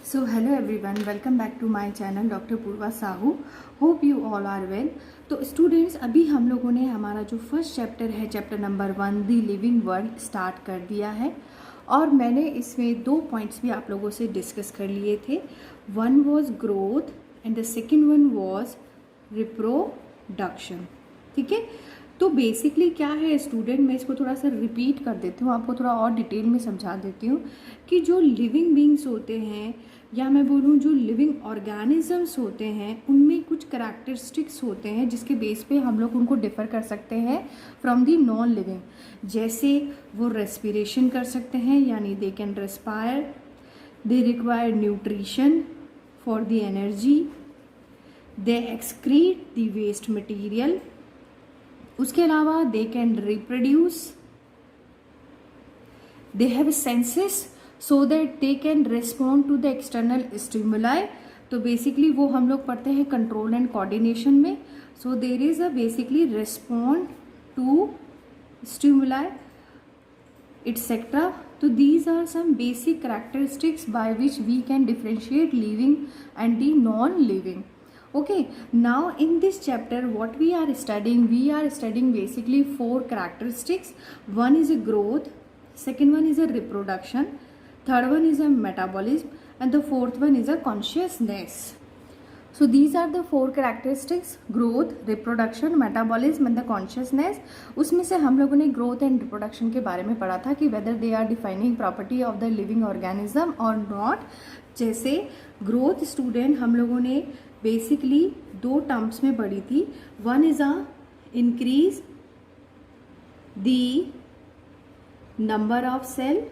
So hello everyone, welcome back to my channel Dr. Purva Sahu. Hope you all are well. तो students अभी हम लोगों ने हमारा जो फर्स्ट चैप्टर है चैप्टर नंबर 1 दी लिविंग वर्ल्ड स्टार्ट कर दिया है और मैंने इसमें 2 पॉइंट्स भी आप लोगों से डिस्कस कर लिए थे. One was growth and the second one was reproduction. ठीक है, तो बेसिकली क्या है स्टूडेंट, मैं इसको थोड़ा सा रिपीट कर देती हूँ, आपको थोड़ा और डिटेल में समझा देती हूँ कि जो लिविंग बींग्स होते हैं या मैं बोलूँ जो लिविंग ऑर्गेनिजम्स होते हैं उनमें कुछ करैक्टरिस्टिक्स होते हैं जिसके बेस पे हम लोग उनको डिफ़र कर सकते हैं फ्रॉम दी नॉन लिविंग. जैसे वो रेस्पिरेशन कर सकते हैं, यानी they can respire, they require nutrition for the energy, they excrete the waste material. उसके अलावा they can reproduce, they have senses so that they can respond to the external stimuli. तो basically वो हम लोग पढ़ते हैं कंट्रोल एंड कोऑर्डिनेशन में. So there is a basically respond to stimuli etcetera. तो these are some basic characteristics by which we can differentiate living and the non living. Okay, now in this chapter what we are studying basically 4 characteristics. One is a growth, second one is a reproduction, third one is a metabolism, and the fourth one is a consciousness. So these are the 4 characteristics: growth, reproduction, metabolism and the consciousness. उसमें से हम लोगों ने growth and reproduction के बारे में पढ़ा था कि whether they are defining property of the living organism or not. जैसे growth student हम लोगों ने बेसिकली 2 टर्म्स में पढ़ी थी. One is a increase the number of cell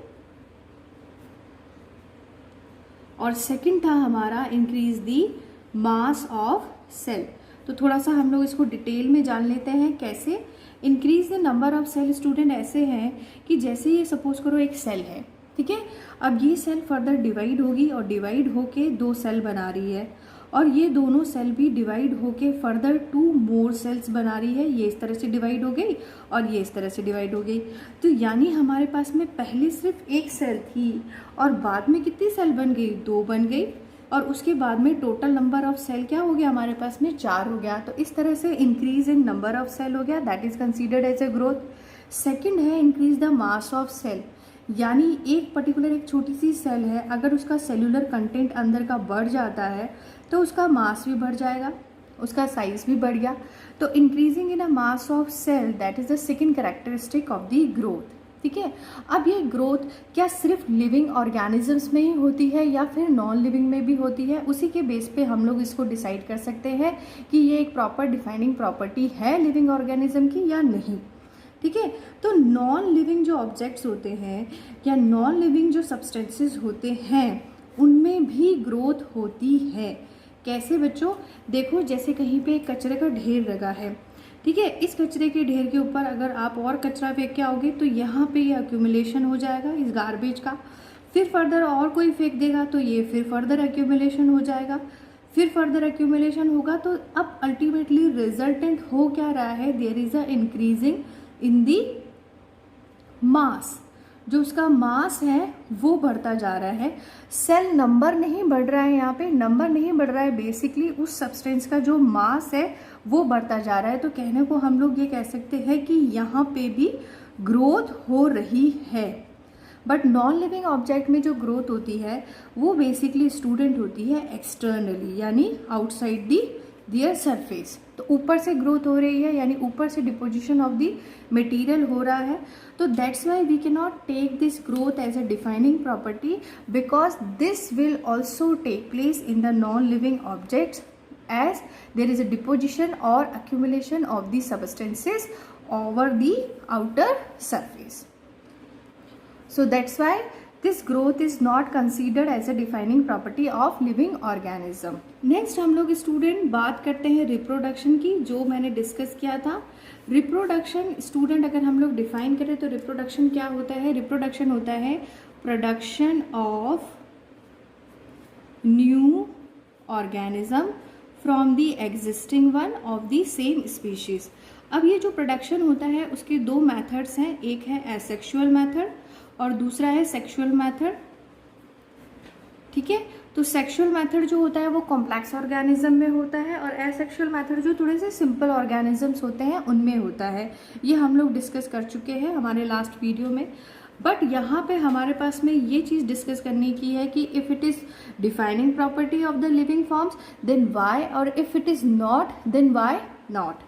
और सेकंड था हमारा increase the mass of cell. तो थोड़ा सा हम लोग इसको डिटेल में जान लेते हैं कैसे. Increase the number of cell student ऐसे हैं कि जैसे ये सपोज करो एक सेल है, ठीक है, अब ये सेल फर्दर डिवाइड होगी और डिवाइड होके 2 सेल बना रही है और ये दोनों सेल भी डिवाइड होके फर्दर 2 मोर सेल्स बना रही है. ये इस तरह से डिवाइड हो गई और ये इस तरह से डिवाइड हो गई. तो यानी हमारे पास में पहले सिर्फ एक सेल थी और बाद में कितनी सेल बन गई, 2 बन गई और उसके बाद में टोटल नंबर ऑफ सेल क्या हो गया हमारे पास में 4 हो गया. तो इस तरह से increase in number of cell हो गया, that is considered as a growth. Second है increase the mass of cell, यानी एक पर्टिकुलर एक छोटी सी सेल है, अगर उसका सेलुलर कंटेंट अंदर का बढ़ जाता है तो उसका मास भी बढ़ जाएगा, उसका साइज भी बढ़ गया. तो increasing in a mass of cell that is the second characteristic of the growth. ठीक है, अब ये ग्रोथ क्या सिर्फ लिविंग ऑर्गेनिजम्स में ही होती है या फिर नॉन लिविंग में भी होती है, उसी के बेस पे हम लोग इसको डिसाइड कर सकते हैं कि ये एक प्रॉपर डिफाइनिंग प्रॉपर्टी है लिविंग ऑर्गेनिज्म की या नहीं. ठीक है, तो नॉन लिविंग जो ऑब्जेक्ट्स होते हैं या नॉन लिविंग जो सब्सटेंसेस होते हैं उनमें भी ग्रोथ होती है. कैसे बच्चों, देखो जैसे कहीं पे कचरे का ढेर लगा है, ठीक है, इस कचरे के ढेर के ऊपर अगर आप और कचरा फेंक के आओगे तो यहाँ पे ये एक्यूमुलेशन हो जाएगा इस गार्बेज का. फिर फर्दर और कोई फेंक देगा तो ये फिर फर्दर एक्यूमुलेशन हो जाएगा, फिर फर्दर एक्यूमुलेशन होगा. तो अब अल्टीमेटली रिजल्टेंट हो क्या रहा है, there is a increasing in the mass. जो उसका मास है वो बढ़ता जा रहा है, सेल नंबर नहीं बढ़ रहा है, यहाँ पे नंबर नहीं बढ़ रहा है, बेसिकली उस सब्सटेंस का जो मास है वो बढ़ता जा रहा है. तो कहने को हम लोग ये कह सकते हैं कि यहाँ पे भी ग्रोथ हो रही है. बट नॉन लिविंग ऑब्जेक्ट में जो ग्रोथ होती है वो बेसिकली स्टूडेंट होती है एक्सटर्नली, यानी आउटसाइड दी दियर सरफेस. तो ऊपर से ग्रोथ हो रही है, यानी ऊपर से डिपोजिशन ऑफ द मटेरियल हो रहा है. तो that's why we can not take this growth as a defining property because this will also take place in the non living objects as there is a deposition or accumulation of the substances over the outer surface. So that's why this growth is not considered as a defining property of living organism. Next हम लोग student बात करते हैं reproduction की, जो मैंने discuss किया था. रिप्रोडक्शन स्टूडेंट अगर हम लोग डिफाइन करें तो रिप्रोडक्शन क्या होता है, रिप्रोडक्शन होता है production of new organism from the existing one of the same species. अब ये जो प्रोडक्शन होता है उसके 2 मेथड्स हैं, एक है एसेक्सुअल मेथड और दूसरा है सेक्सुअल मेथड. ठीक है। तो सेक्सुअल मेथड जो होता है वो कॉम्प्लेक्स ऑर्गेनिज्म में होता है और एसेक्सुअल मेथड जो थोड़े से सिंपल ऑर्गेनिजम्स होते हैं उनमें होता है। ये हम लोग डिस्कस कर चुके हैं हमारे लास्ट वीडियो में। बट यहाँ पे हमारे पास में ये चीज़ डिस्कस करने की है कि if it is defining property of the living forms then why, और if it is not then why not.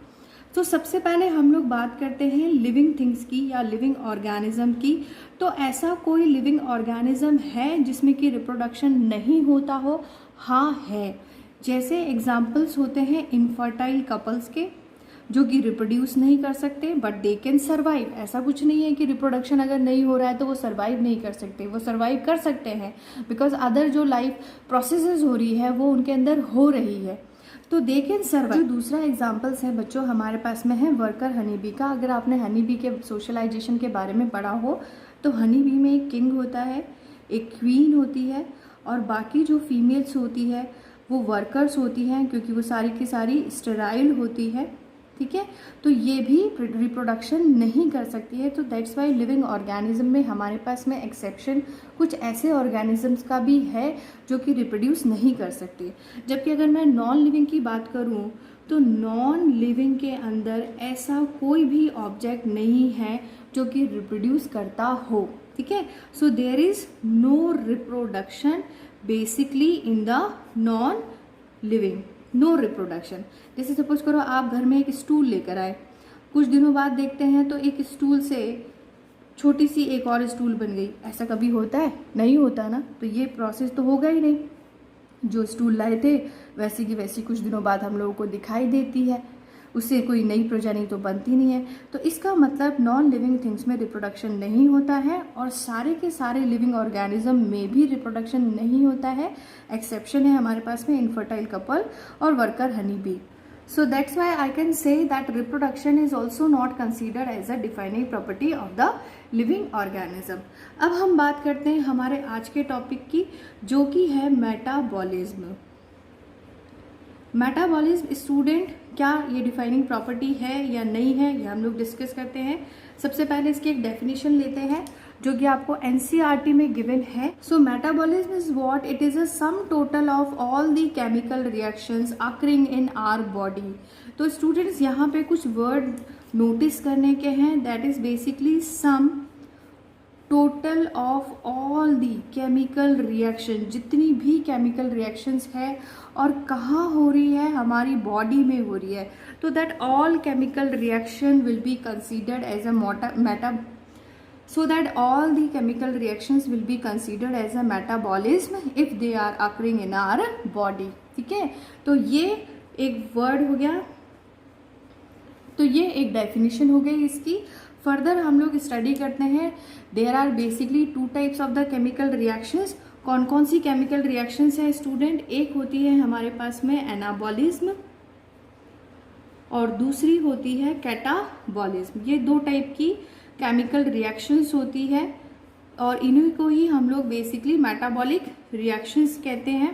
तो सबसे पहले हम लोग बात करते हैं लिविंग थिंग्स की या लिविंग ऑर्गेनिज्म की। तो ऐसा कोई लिविंग ऑर्गेनिज्म है जिसमें कि रिप्रोडक्शन नहीं होता हो? हाँ है। जैसे एग्जाम्पल्स होते हैं इनफर्टाइल कपल्स के, जो कि रिप्रोड्यूस नहीं कर सकते बट दे कैन सर्वाइव। ऐसा कुछ नहीं है कि रिप्रोडक्शन अगर नहीं हो रहा है तो वो सर्वाइव नहीं कर सकते, वो सर्वाइव कर सकते हैं बिकॉज अदर जो लाइफ प्रोसेसेस हो रही है वो उनके अंदर हो रही है, तो दे कैन सर्वाइव। जो दूसरा एग्जाम्पल्स है बच्चों हमारे पास में है वर्कर हनी बी का। अगर आपने हनी बी के सोशलाइजेशन के बारे में पढ़ा हो तो हनी बी में एक किंग होता है, एक क्वीन होती है और बाकी जो फीमेल्स होती है वो वर्कर्स होती हैं, क्योंकि वो सारी की सारी स्टेराइल होती है, ठीक है। तो ये भी रिप्रोडक्शन नहीं कर सकती है। तो दैट्स वाई लिविंग ऑर्गेनिज्म में हमारे पास में एक्सेप्शन कुछ ऐसे ऑर्गेनिजम्स का भी है जो कि रिप्रोड्यूस नहीं कर सकते। जबकि अगर मैं नॉन लिविंग की बात करूं तो नॉन लिविंग के अंदर ऐसा कोई भी ऑब्जेक्ट नहीं है जो कि रिप्रोड्यूस करता हो, ठीक है। So there is no reproduction basically in the non living, no reproduction. जैसे सपोज करो आप घर में एक स्टूल लेकर आए, कुछ दिनों बाद देखते हैं तो एक स्टूल से छोटी सी एक और स्टूल बन गई। ऐसा कभी होता है? नहीं होता ना। तो ये प्रोसेस तो होगा ही नहीं। जो स्टूल लाए थे वैसी की वैसी कुछ दिनों बाद हम लोगों को दिखाई देती है, उससे कोई नई प्रजाति तो बनती नहीं है। तो इसका मतलब नॉन लिविंग थिंग्स में रिप्रोडक्शन नहीं होता है और सारे के सारे लिविंग ऑर्गेनिज्म में भी रिप्रोडक्शन नहीं होता है। एक्सेप्शन है हमारे पास में इनफर्टाइल कपल और worker honey bee. So that's why I can say that reproduction is also not considered as a defining property of the living organism. अब हम बात करते हैं हमारे आज के टॉपिक की, जो कि है मेटाबॉलिज्म। मेटाबॉलिज्म स्टूडेंट क्या ये डिफाइनिंग प्रॉपर्टी है या नहीं है, ये हम लोग डिस्कस करते हैं। सबसे पहले इसकी एक डेफिनेशन लेते हैं जो कि आपको एनसीईआरटी में गिवन है। So metabolism is what? It is a sum total of all the chemical reactions occurring in our body. तो स्टूडेंट्स यहाँ पे कुछ वर्ड नोटिस करने के हैं, that is basically sum total of all the chemical reaction, जितनी भी chemical reactions है और कहाँ हो रही है, हमारी बॉडी में हो रही है। तो that all chemical reaction will be considered as a so that all the chemical reactions will be considered as a metabolism if they are occurring in our body, ठीक है। तो ये एक वर्ड हो गया, तो ये एक डेफिनेशन हो गई इसकी। फर्दर हम लोग स्टडी करते हैं, there are basically two types of the chemical reactions. कौन कौन सी केमिकल रिएक्शंस है स्टूडेंट? एक होती है हमारे पास में एनाबॉलिज्म और दूसरी होती है कैटाबॉलिज्म। ये दो टाइप की केमिकल रिएक्शंस होती है और इन्हीं को ही हम लोग बेसिकली मेटाबॉलिक रिएक्शंस कहते हैं।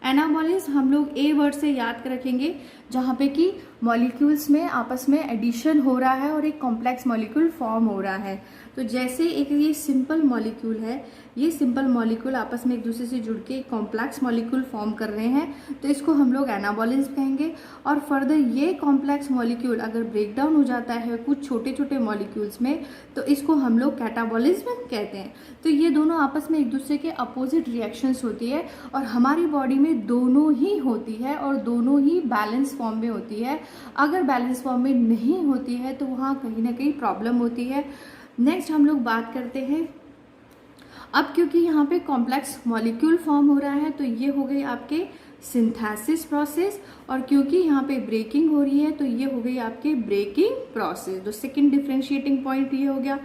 एनाबॉलिज्म हम लोग ए वर्ड से याद रखेंगे, जहाँ पे कि मॉलिक्यूल्स में आपस में एडिशन हो रहा है और एक कॉम्प्लेक्स मॉलिक्यूल फॉर्म हो रहा है। तो जैसे एक ये सिंपल मॉलिक्यूल है, ये सिंपल मॉलिक्यूल आपस में एक दूसरे से जुड़ के कॉम्प्लेक्स मॉलिक्यूल फॉर्म कर रहे हैं, तो इसको हम लोग एनाबॉलिज्म कहेंगे। और फर्दर ये कॉम्प्लेक्स मॉलिक्यूल अगर ब्रेक डाउन हो जाता है कुछ छोटे छोटे मॉलिक्यूल्स में, तो इसको हम लोग कैटाबॉलिज्म कहते हैं। तो ये दोनों आपस में एक दूसरे के अपोजिट रिएक्शंस होती है और हमारी बॉडी में दोनों ही होती है और दोनों ही बैलेंस फॉर्म में होती है। अगर बैलेंस फॉर्म में नहीं होती है तो वहाँ कहीं ना कहीं प्रॉब्लम होती है। नेक्स्ट हम लोग बात करते हैं, अब क्योंकि यहाँ पे कॉम्प्लेक्स मॉलिक्यूल फॉर्म हो रहा है तो ये हो गई आपके सिंथेसिस प्रोसेस, और क्योंकि यहाँ पे ब्रेकिंग हो रही है तो ये हो गई आपके ब्रेकिंग प्रोसेस। तो सेकंड डिफरेंशिएटिंग पॉइंट ये हो गया।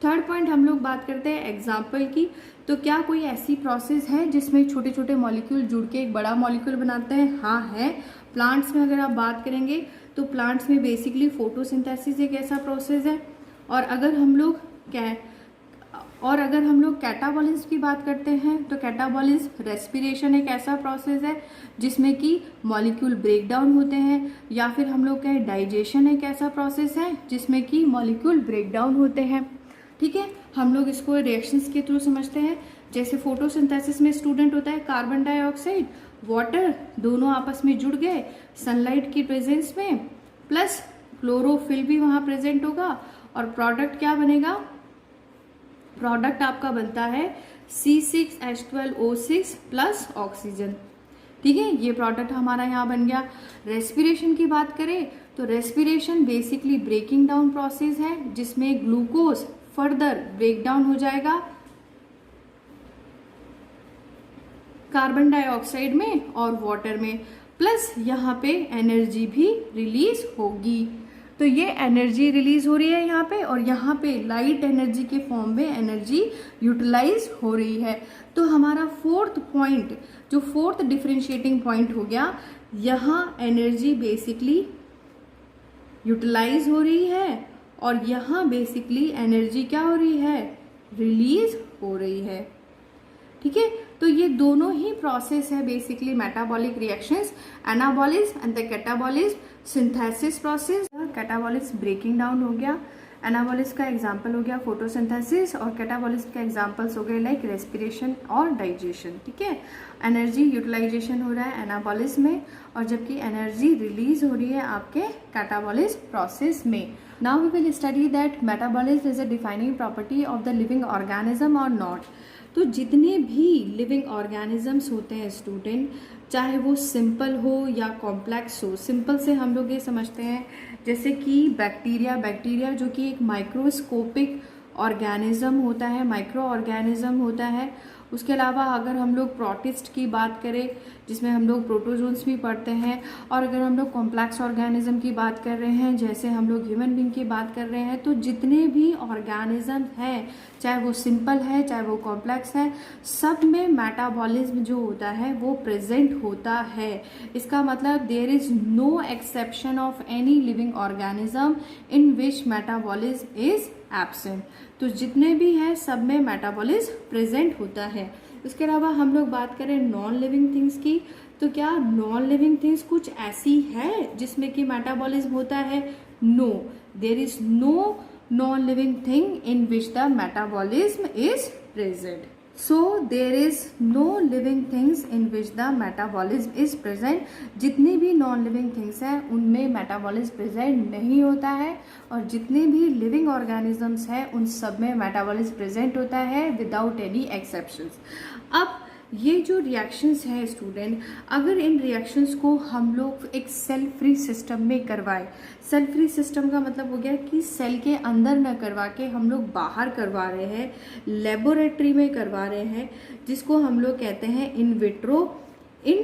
थर्ड पॉइंट हम लोग बात करते हैं एग्जाम्पल की। तो क्या कोई ऐसी प्रोसेस है जिसमें छोटे छोटे मॉलिक्यूल जुड़ के एक बड़ा मॉलिक्यूल बनाते हैं? हाँ है। प्लांट्स में अगर आप बात करेंगे तो प्लांट्स में बेसिकली फोटोसिंथेसिस एक ऐसा प्रोसेस है। और अगर हम लोग कैटाबॉलिज्म की बात करते हैं तो कैटाबॉलिज्म रेस्पिरेशन एक ऐसा प्रोसेस है जिसमें कि मॉलिक्यूल ब्रेक डाउन होते हैं, या फिर हम लोग कहें डाइजेशन एक ऐसा प्रोसेस है जिसमें कि मॉलिक्यूल ब्रेक डाउन होते हैं, ठीक है। हम लोग इसको रिएक्शंस के थ्रू समझते हैं। जैसे फोटोसिंथेसिस में स्टूडेंट होता है कार्बन डाइऑक्साइड, वाटर, दोनों आपस में जुड़ गए सनलाइट की प्रेजेंस में, प्लस क्लोरोफिल भी वहां प्रेजेंट होगा और प्रोडक्ट क्या बनेगा, प्रोडक्ट आपका बनता है C6H12O6 प्लस ऑक्सीजन। ठीक है, ये प्रोडक्ट हमारा यहाँ बन गया। रेस्पिरेशन की बात करें तो respiration basically breaking down process है जिसमें ग्लूकोज फर्दर ब्रेक डाउन हो जाएगा कार्बन डाइऑक्साइड में और वाटर में, प्लस यहाँ पे एनर्जी भी रिलीज होगी। तो ये एनर्जी रिलीज हो रही है यहाँ पे, और यहाँ पे लाइट एनर्जी के फॉर्म में एनर्जी यूटिलाइज हो रही है। तो हमारा फोर्थ पॉइंट, जो फोर्थ डिफरेंशिएटिंग पॉइंट हो गया, यहाँ एनर्जी बेसिकली यूटिलाइज हो रही है और यहाँ बेसिकली एनर्जी क्या हो रही है, रिलीज हो रही है। ठीक है, तो ये दोनों ही प्रोसेस है basically metabolic reactions, anabolism and the catabolism. Synthesis process, catabolism breaking down हो गया, एनाबॉलिज्म का एग्जांपल हो गया फोटोसिंथेसिस, और कैटाबॉलिज्म का एग्जांपल्स हो गए लाइक रेस्पिरेशन और डाइजेशन। ठीक है, एनर्जी यूटिलाइजेशन हो रहा है एनाबॉलिज्म में, और जबकि एनर्जी रिलीज हो रही है आपके कैटाबॉलिज्म प्रोसेस में। Now we will study that metabolism is a defining property of the living organism और नॉट। तो जितने भी लिविंग ऑर्गेनिजम्स होते हैं स्टूडेंट, चाहे वो सिंपल हो या कॉम्प्लेक्स हो। सिंपल से हम लोग ये समझते हैं जैसे कि बैक्टीरिया जो कि एक माइक्रोस्कोपिक ऑर्गेनिज्म होता है, माइक्रो ऑर्गेनिज्म होता है। उसके अलावा अगर हम लोग प्रोटिस्ट की बात करें जिसमें हम लोग प्रोटोजोन्स भी पढ़ते हैं, और अगर हम लोग कॉम्प्लेक्स ऑर्गेनिज्म की बात कर रहे हैं जैसे हम लोग ह्यूमन बीइंग की बात कर रहे हैं, तो जितने भी ऑर्गेनिज्म हैं, चाहे वो सिंपल है चाहे वो कॉम्प्लेक्स है, सब में मेटाबॉलिज्म जो होता है वो प्रेजेंट होता है। इसका मतलब there is no exception of any living organism in which metabolism is absent. तो जितने भी हैं सब में मेटाबॉलिज्म प्रेजेंट होता है। इसके अलावा हम लोग बात करें नॉन लिविंग थिंग्स की, तो क्या नॉन लिविंग थिंग्स कुछ ऐसी है जिसमें कि मेटाबॉलिज्म होता है? No, there is no non living thing in which the metabolism is present. So there is no living things in which the metabolism is present. जितनी भी नॉन लिविंग थिंग्स हैं उनमें मेटाबॉलिज्म प्रेजेंट नहीं होता है, और जितने भी लिविंग ऑर्गेनिजम्स हैं उन सब में मेटाबॉलिज्म प्रेजेंट होता है विदाउट एनी एक्सेप्शंस। अब ये जो रिएक्शंस हैं स्टूडेंट, अगर इन रिएक्शंस को हम लोग एक सेल फ्री सिस्टम में करवाएं, सेल फ्री सिस्टम का मतलब हो गया कि सेल के अंदर न करवा के हम लोग बाहर करवा रहे हैं, लेबोरेटरी में करवा रहे हैं, जिसको हम लोग कहते हैं in vitro in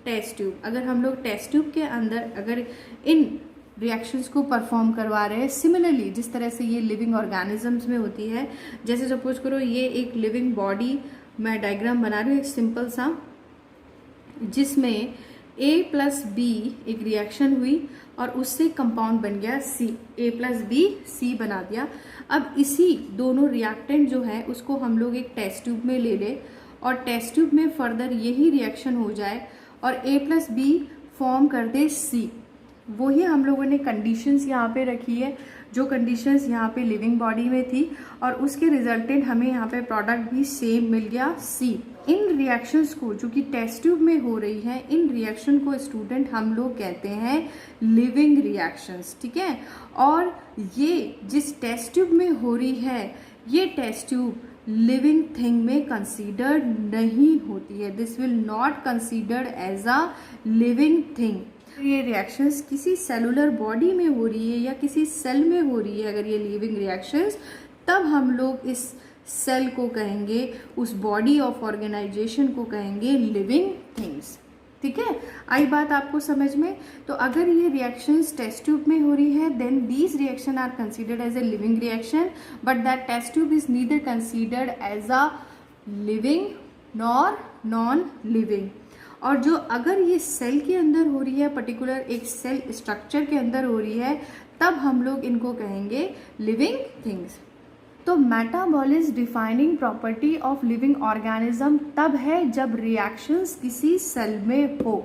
test tube. अगर हम लोग टेस्ट ट्यूब के अंदर अगर इन रिएक्शंस को परफॉर्म करवा रहे हैं, सिमिलरली जिस तरह से ये लिविंग ऑर्गेनिजम्स में होती है, जैसे सपोज करो ये एक लिविंग बॉडी, मैं डायग्राम बना रही हूँ एक सिंपल सा, जिसमें A+B एक रिएक्शन हुई और उससे कंपाउंड बन गया C, A+B C बना दिया। अब इसी दोनों रिएक्टेंट जो है उसको हम लोग एक टेस्ट ट्यूब में ले ले और टेस्ट ट्यूब में फर्दर यही रिएक्शन हो जाए और A+B फॉर्म कर दे C। वही हम लोगों ने कंडीशंस यहाँ पे रखी है, जो कंडीशंस यहाँ पे लिविंग बॉडी में थी, और उसके रिजल्टेंट हमें यहाँ पे प्रोडक्ट भी सेम मिल गया C। इन रिएक्शंस को जो कि टेस्ट ट्यूब में हो रही है, इन रिएक्शन को स्टूडेंट हम लोग कहते हैं लिविंग रिएक्शंस। ठीक है, और ये जिस टेस्ट ट्यूब में हो रही है, ये टेस्ट ट्यूब लिविंग थिंग में कंसीडर्ड नहीं होती है। This will not considered as a living thing. ये रिएक्शंस किसी सेलुलर बॉडी में हो रही है या किसी सेल में हो रही है, अगर ये लिविंग रिएक्शंस, तब हम लोग इस सेल को कहेंगे, उस बॉडी ऑफ ऑर्गेनाइजेशन को कहेंगे लिविंग थिंग्स। ठीक है, आई बात आपको समझ में? तो अगर ये रिएक्शंस टेस्ट ट्यूब में हो रही है, then these reaction are considered as a living reaction, but that test tube is neither considered as a living nor non living. और जो अगर ये सेल के अंदर हो रही है, पर्टिकुलर एक सेल स्ट्रक्चर के अंदर हो रही है, तब हम लोग इनको कहेंगे लिविंग थिंग्स। तो metabolism defining property of living organism तब है जब रिएक्शंस किसी सेल में हो।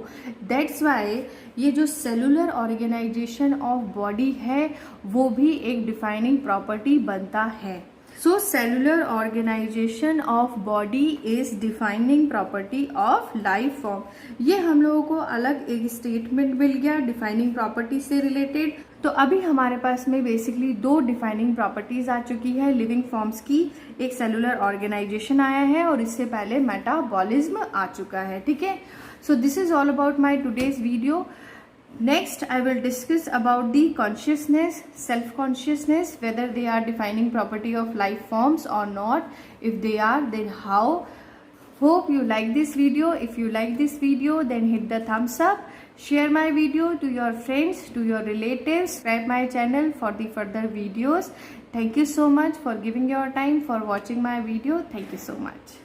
दैट्स वाई ये जो सेलुलर ऑर्गेनाइजेशन ऑफ बॉडी है वो भी एक डिफाइनिंग प्रॉपर्टी बनता है। So cellular organization of body is defining property of life form. ये हम लोगों को अलग एक स्टेटमेंट मिल गया डिफाइनिंग प्रॉपर्टी से रिलेटेड। तो अभी हमारे पास में बेसिकली दो डिफाइनिंग प्रॉपर्टीज आ चुकी है लिविंग फॉर्म्स की। एक सेलुलर ऑर्गेनाइजेशन आया है और इससे पहले मेटाबॉलिज्म आ चुका है, ठीक है। So this is all about my today's video. Next, I will discuss about the consciousness, self-consciousness, whether they are defining property of life forms or not. If they are, then how. Hope you like this video. If you like this video, then hit the thumbs up. Share my video to your friends, to your relatives. Subscribe my channel for the further videos. Thank you so much for giving your time for watching my video. Thank you so much.